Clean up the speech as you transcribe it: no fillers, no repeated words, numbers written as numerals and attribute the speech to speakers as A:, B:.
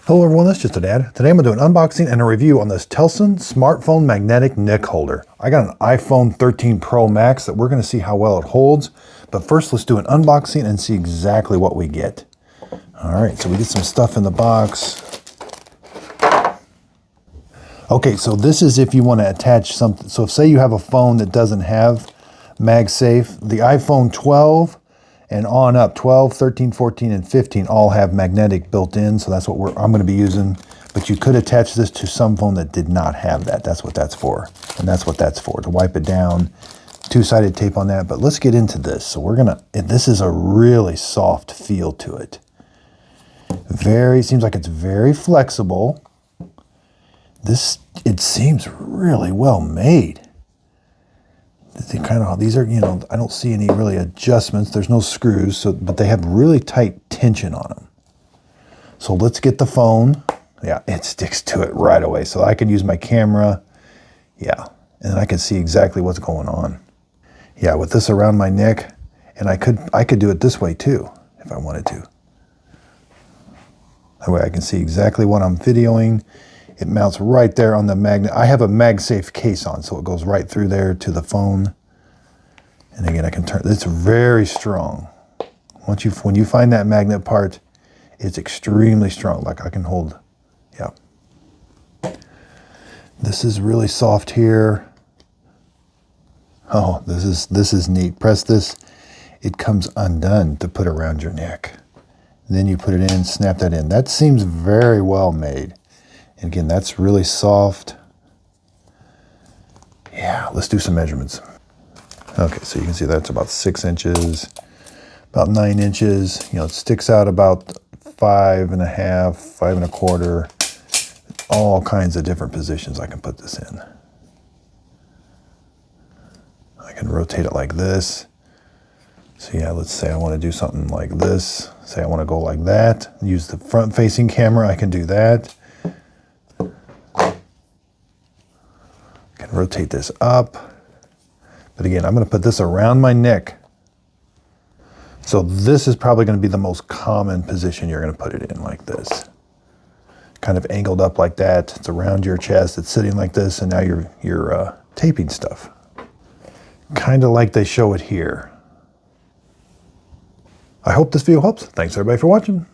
A: Hello everyone, this is just a dad. Today I'm going to do an unboxing and a review on this TELESIN smartphone magnetic NIC holder. I got an iPhone 13 Pro Max that we're going to see how well it holds. But first let's do an unboxing and see exactly what we get. Alright, so we get some stuff in the box. Okay, so this is if you want to attach something. So say you have a phone that doesn't have MagSafe. The iPhone 12 and on up, 12, 13, 14, and 15 all have magnetic built in, so that's what I'm going to be using. But you could attach this to some phone that did not have that. That's what that's for. And that's what that's for, to wipe it down. Two-sided tape on that. But let's get into this. So we're going to, this is a really soft feel to it. Seems like it's very flexible. It seems really well made. These are, I don't see any really adjustments. There's no screws, but they have really tight tension on them. So let's get the phone. Yeah, it sticks to it right away. So I can use my camera. Yeah, and I can see exactly what's going on. Yeah, with this around my neck, and I could do it this way too, if I wanted to. That way I can see exactly what I'm videoing. It mounts right there on the magnet. I have a MagSafe case on, so it goes right through there to the phone. And again, I can turn, it's very strong. When you find that magnet part, it's extremely strong. Like I can hold, yeah. This is really soft here. Oh, this is neat. Press this, it comes undone to put around your neck. And then you put it in, snap that in. That seems very well made. And again, that's really soft. Yeah, let's do some measurements. Okay, so you can see that's about 6 inches, about 9 inches. It sticks out about 5.5, 5.25. All kinds of different positions I can put this in. I can rotate it like this. So yeah, let's say I want to do something like this. Say I want to go like that. Use the front-facing camera, I can do that. Rotate this up. But again, I'm going to put this around my neck. So this is probably going to be the most common position you're going to put it in, like this. Kind of angled up like that. It's around your chest. It's sitting like this, and now you're taping stuff. Kind of like they show it here. I hope this video helps. Thanks everybody for watching.